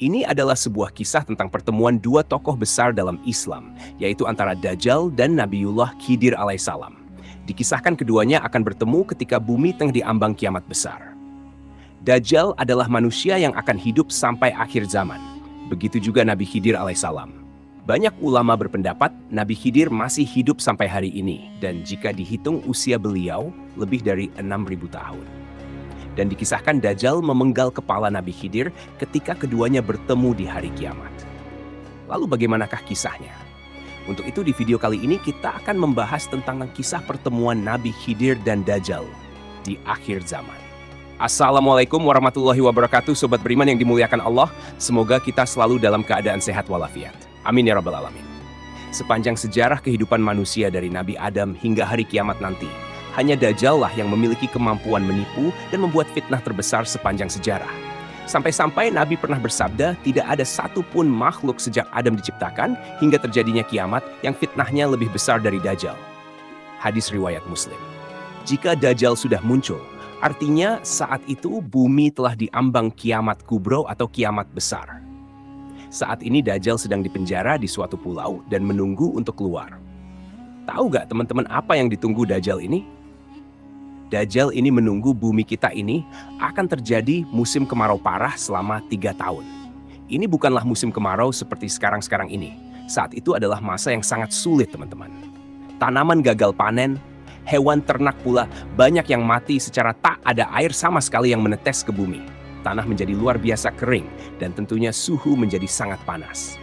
Ini adalah sebuah kisah tentang pertemuan dua tokoh besar dalam Islam, yaitu antara Dajjal dan Nabiullah Khidir alaihissalam. Dikisahkan keduanya akan bertemu ketika bumi tengah diambang kiamat besar. Dajjal adalah manusia yang akan hidup sampai akhir zaman. Begitu juga Nabi Khidir alaihissalam. Banyak ulama berpendapat Nabi Khidir masih hidup sampai hari ini, dan jika dihitung usia beliau lebih dari 6.000 tahun. Dan dikisahkan Dajjal memenggal kepala Nabi Khidir ketika keduanya bertemu di hari kiamat. Lalu bagaimanakah kisahnya? Untuk itu di video kali ini kita akan membahas tentang kisah pertemuan Nabi Khidir dan Dajjal di akhir zaman. Assalamualaikum warahmatullahi wabarakatuh, sobat beriman yang dimuliakan Allah. Semoga kita selalu dalam keadaan sehat walafiat. Amin ya rabbal alamin. Sepanjang sejarah kehidupan manusia dari Nabi Adam hingga hari kiamat nanti, hanya Dajjal lah yang memiliki kemampuan menipu dan membuat fitnah terbesar sepanjang sejarah. Sampai-sampai Nabi pernah bersabda, tidak ada satupun makhluk sejak Adam diciptakan hingga terjadinya kiamat yang fitnahnya lebih besar dari Dajjal. Hadis riwayat Muslim. Jika Dajjal sudah muncul, artinya saat itu bumi telah diambang kiamat kubro atau kiamat besar. Saat ini Dajjal sedang dipenjara di suatu pulau dan menunggu untuk keluar. Tahu gak teman-teman apa yang ditunggu Dajjal ini? Dajjal ini menunggu bumi kita ini akan terjadi musim kemarau parah selama 3 tahun. Ini bukanlah musim kemarau seperti sekarang-sekarang ini. Saat itu adalah masa yang sangat sulit, teman-teman. Tanaman gagal panen, hewan ternak pula banyak yang mati secara tak ada air sama sekali yang menetes ke bumi. Tanah menjadi luar biasa kering dan tentunya suhu menjadi sangat panas.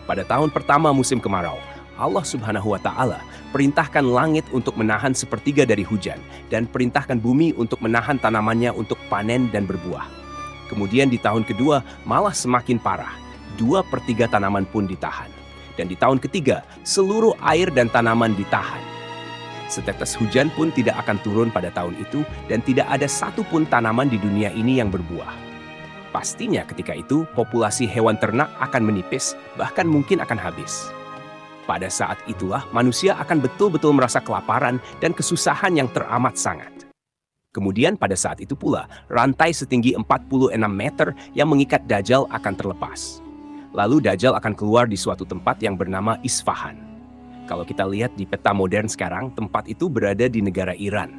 Pada tahun pertama musim kemarau, Allah Subhanahu wa Ta'ala perintahkan langit untuk menahan sepertiga dari hujan dan perintahkan bumi untuk menahan tanamannya untuk panen dan berbuah. Kemudian di tahun kedua malah semakin parah, 2/3 tanaman pun ditahan. Dan di tahun ketiga seluruh air dan tanaman ditahan. Setetes hujan pun tidak akan turun pada tahun itu dan tidak ada satupun tanaman di dunia ini yang berbuah. Pastinya ketika itu populasi hewan ternak akan menipis, bahkan mungkin akan habis. Pada saat itulah manusia akan betul-betul merasa kelaparan dan kesusahan yang teramat sangat. Kemudian pada saat itu pula, rantai setinggi 46 meter yang mengikat Dajjal akan terlepas. Lalu Dajjal akan keluar di suatu tempat yang bernama Isfahan. Kalau kita lihat di peta modern sekarang, tempat itu berada di negara Iran.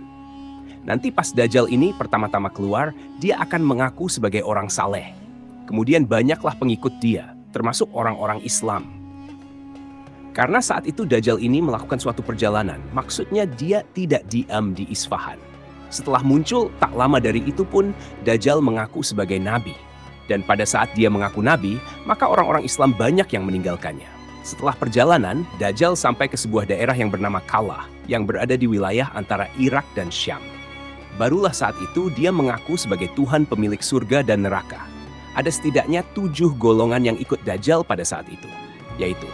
Nanti pas Dajjal ini pertama-tama keluar, dia akan mengaku sebagai orang saleh. Kemudian banyaklah pengikut dia, termasuk orang-orang Islam. Karena saat itu Dajjal ini melakukan suatu perjalanan, maksudnya dia tidak diam di Isfahan. Setelah muncul, tak lama dari itu pun Dajjal mengaku sebagai nabi. Dan pada saat dia mengaku nabi, maka orang-orang Islam banyak yang meninggalkannya. Setelah perjalanan, Dajjal sampai ke sebuah daerah yang bernama Kalah, yang berada di wilayah antara Irak dan Syam. Barulah saat itu dia mengaku sebagai Tuhan pemilik surga dan neraka. Ada setidaknya 7 golongan yang ikut Dajjal pada saat itu, yaitu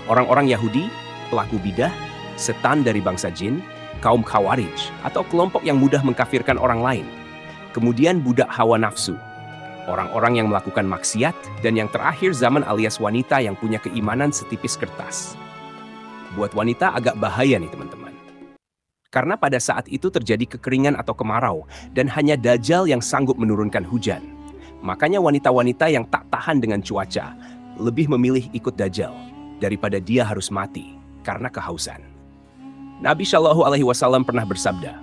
orang-orang Yahudi, pelaku bidah, setan dari bangsa jin, kaum Khawarij, atau kelompok yang mudah mengkafirkan orang lain. Kemudian budak hawa nafsu, orang-orang yang melakukan maksiat, dan yang terakhir zaman alias wanita yang punya keimanan setipis kertas. Buat wanita agak bahaya nih teman-teman. Karena pada saat itu terjadi kekeringan atau kemarau, dan hanya Dajjal yang sanggup menurunkan hujan. Makanya wanita-wanita yang tak tahan dengan cuaca, lebih memilih ikut Dajjal daripada dia harus mati karena kehausan. Nabi Shallallahu Alaihi Wasallam pernah bersabda,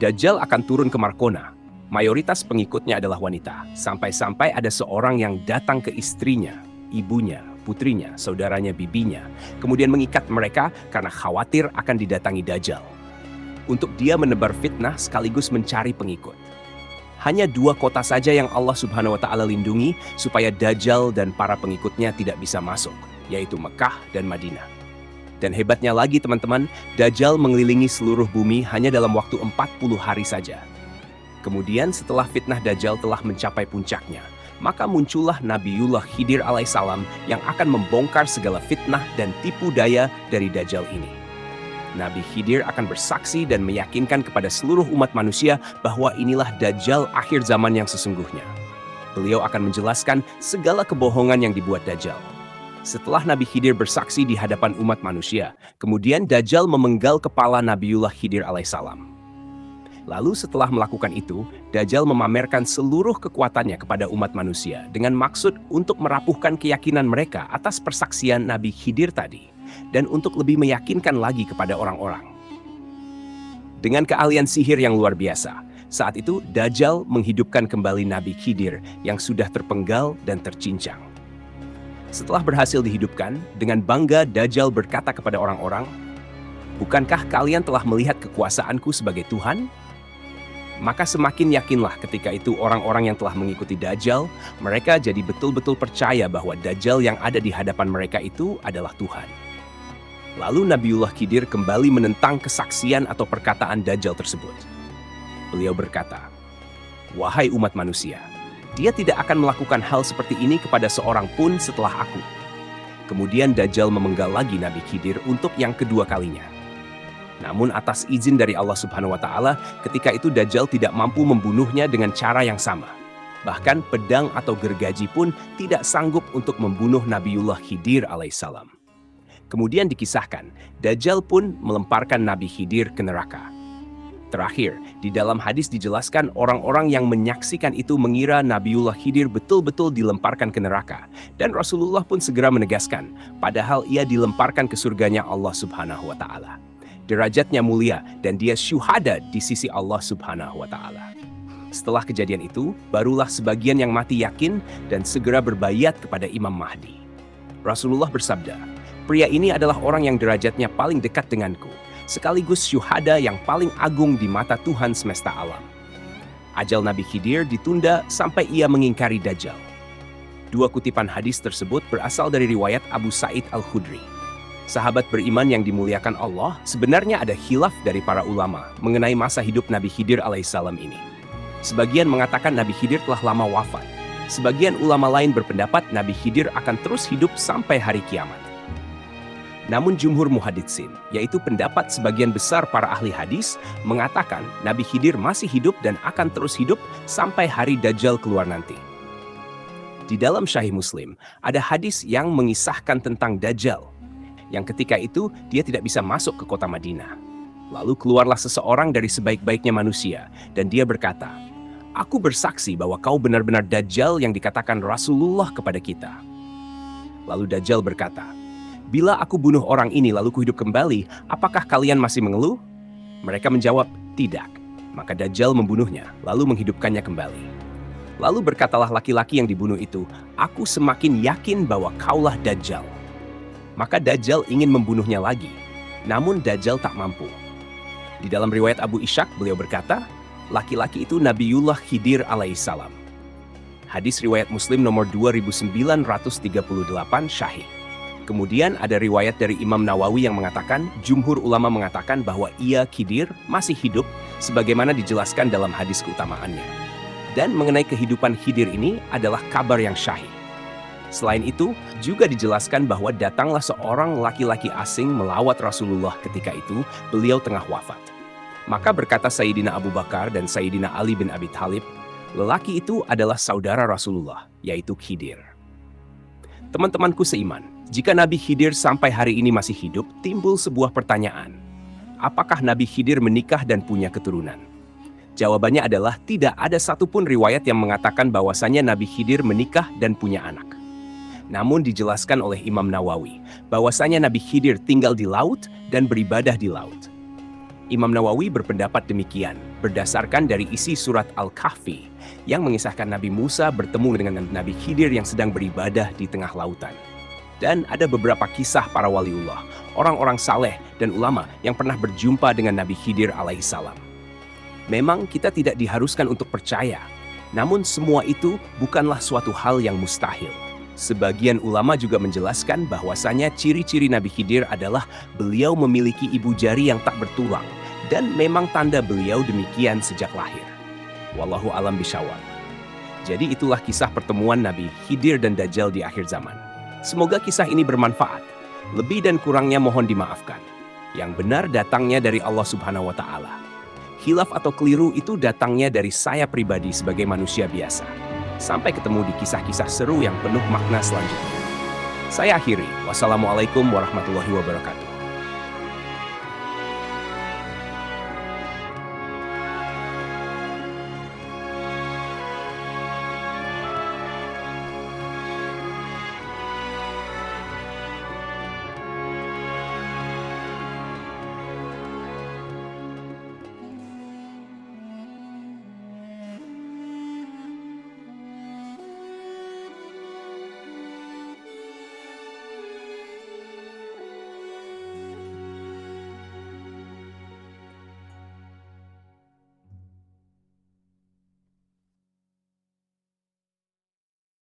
Dajjal akan turun ke Markona. Mayoritas pengikutnya adalah wanita, sampai-sampai ada seorang yang datang ke istrinya, ibunya, putrinya, saudaranya, bibinya, kemudian mengikat mereka karena khawatir akan didatangi Dajjal. Untuk dia menebar fitnah sekaligus mencari pengikut. Hanya 2 kota saja yang Allah Subhanahu wa Ta'ala lindungi supaya Dajjal dan para pengikutnya tidak bisa masuk, yaitu Mekah dan Madinah. Dan hebatnya lagi teman-teman, Dajjal mengelilingi seluruh bumi hanya dalam waktu 40 hari saja. Kemudian setelah fitnah Dajjal telah mencapai puncaknya, maka muncullah Nabiullah Khidir alaihissalam yang akan membongkar segala fitnah dan tipu daya dari Dajjal ini. Nabi Khidir akan bersaksi dan meyakinkan kepada seluruh umat manusia bahwa inilah Dajjal akhir zaman yang sesungguhnya. Beliau akan menjelaskan segala kebohongan yang dibuat Dajjal. Setelah Nabi Khidir bersaksi di hadapan umat manusia, kemudian Dajjal memenggal kepala Nabiullah Khidir alaihissalam. Lalu setelah melakukan itu, Dajjal memamerkan seluruh kekuatannya kepada umat manusia dengan maksud untuk merapuhkan keyakinan mereka atas persaksian Nabi Khidir tadi dan untuk lebih meyakinkan lagi kepada orang-orang. Dengan keahlian sihir yang luar biasa, saat itu Dajjal menghidupkan kembali Nabi Khidir yang sudah terpenggal dan tercincang. Setelah berhasil dihidupkan, dengan bangga Dajjal berkata kepada orang-orang, "Bukankah kalian telah melihat kekuasaanku sebagai Tuhan?" Maka semakin yakinlah ketika itu orang-orang yang telah mengikuti Dajjal, mereka jadi betul-betul percaya bahwa Dajjal yang ada di hadapan mereka itu adalah Tuhan. Lalu Nabiullah Khidir kembali menentang kesaksian atau perkataan Dajjal tersebut. Beliau berkata, "Wahai umat manusia, dia tidak akan melakukan hal seperti ini kepada seorang pun setelah aku." Kemudian Dajjal memenggal lagi Nabi Khidir untuk yang kedua kalinya. Namun atas izin dari Allah Subhanahu wa Ta'ala, ketika itu Dajjal tidak mampu membunuhnya dengan cara yang sama. Bahkan pedang atau gergaji pun tidak sanggup untuk membunuh Nabiullah Khidir alaihissalam. Kemudian dikisahkan, Dajjal pun melemparkan Nabi Khidir ke neraka. Terakhir, di dalam hadis dijelaskan orang-orang yang menyaksikan itu mengira Nabiullah Khidir betul-betul dilemparkan ke neraka. Dan Rasulullah pun segera menegaskan, padahal ia dilemparkan ke surganya Allah Subhanahu wa Ta'ala. Derajatnya mulia dan dia syuhada di sisi Allah Subhanahu wa Ta'ala. Setelah kejadian itu, barulah sebagian yang mati yakin dan segera berbaiat kepada Imam Mahdi. Rasulullah bersabda, "Pria ini adalah orang yang derajatnya paling dekat denganku, sekaligus syuhada yang paling agung di mata Tuhan semesta alam." Ajal Nabi Khidir ditunda sampai ia mengingkari Dajjal. Dua kutipan hadis tersebut berasal dari riwayat Abu Sa'id Al-Khudri. Sahabat beriman yang dimuliakan Allah, sebenarnya ada khilaf dari para ulama mengenai masa hidup Nabi Khidir alaihissalam ini. Sebagian mengatakan Nabi Khidir telah lama wafat. Sebagian ulama lain berpendapat Nabi Khidir akan terus hidup sampai hari kiamat. Namun jumhur muhaditsin, yaitu pendapat sebagian besar para ahli hadis, mengatakan Nabi Khidir masih hidup dan akan terus hidup sampai hari Dajjal keluar nanti. Di dalam Sahih Muslim, ada hadis yang mengisahkan tentang Dajjal, yang ketika itu dia tidak bisa masuk ke kota Madinah. Lalu keluarlah seseorang dari sebaik-baiknya manusia, dan dia berkata, "Aku bersaksi bahwa kau benar-benar Dajjal yang dikatakan Rasulullah kepada kita." Lalu Dajjal berkata, "Bila aku bunuh orang ini lalu kuhidup kembali, apakah kalian masih mengeluh?" Mereka menjawab, "Tidak." Maka Dajjal membunuhnya, lalu menghidupkannya kembali. Lalu berkatalah laki-laki yang dibunuh itu, "Aku semakin yakin bahwa kaulah Dajjal." Maka Dajjal ingin membunuhnya lagi, namun Dajjal tak mampu. Di dalam riwayat Abu Ishaq, beliau berkata, laki-laki itu Nabiullah Khidir alaihissalam. Hadis riwayat Muslim nomor 2938 Syahih. Kemudian ada riwayat dari Imam Nawawi yang mengatakan, jumhur ulama mengatakan bahwa ia Khidir masih hidup sebagaimana dijelaskan dalam hadis keutamaannya. Dan mengenai kehidupan Khidir ini adalah kabar yang syahih. Selain itu, juga dijelaskan bahwa datanglah seorang laki-laki asing melawat Rasulullah ketika itu beliau tengah wafat. Maka berkata Sayyidina Abu Bakar dan Sayyidina Ali bin Abi Thalib, lelaki itu adalah saudara Rasulullah, yaitu Khidir. Teman-temanku seiman, jika Nabi Khidir sampai hari ini masih hidup, timbul sebuah pertanyaan. Apakah Nabi Khidir menikah dan punya keturunan? Jawabannya adalah tidak ada satupun riwayat yang mengatakan bahwasannya Nabi Khidir menikah dan punya anak. Namun dijelaskan oleh Imam Nawawi bahwasanya Nabi Khidir tinggal di laut dan beribadah di laut. Imam Nawawi berpendapat demikian berdasarkan dari isi surat Al-Kahfi yang mengisahkan Nabi Musa bertemu dengan Nabi Khidir yang sedang beribadah di tengah lautan. Dan ada beberapa kisah para waliullah, orang-orang saleh dan ulama yang pernah berjumpa dengan Nabi Khidir alaihissalam. Memang kita tidak diharuskan untuk percaya, namun semua itu bukanlah suatu hal yang mustahil. Sebagian ulama juga menjelaskan bahwasanya ciri-ciri Nabi Khidir adalah beliau memiliki ibu jari yang tak bertulang dan memang tanda beliau demikian sejak lahir. Wallahu alam bishawab. Jadi itulah kisah pertemuan Nabi Khidir dan Dajjal di akhir zaman. Semoga kisah ini bermanfaat. Lebih dan kurangnya mohon dimaafkan. Yang benar datangnya dari Allah Subhanahu wa Ta'ala. Khilaf atau keliru itu datangnya dari saya pribadi sebagai manusia biasa. Sampai ketemu di kisah-kisah seru yang penuh makna selanjutnya. Saya akhiri. Wassalamualaikum warahmatullahi wabarakatuh.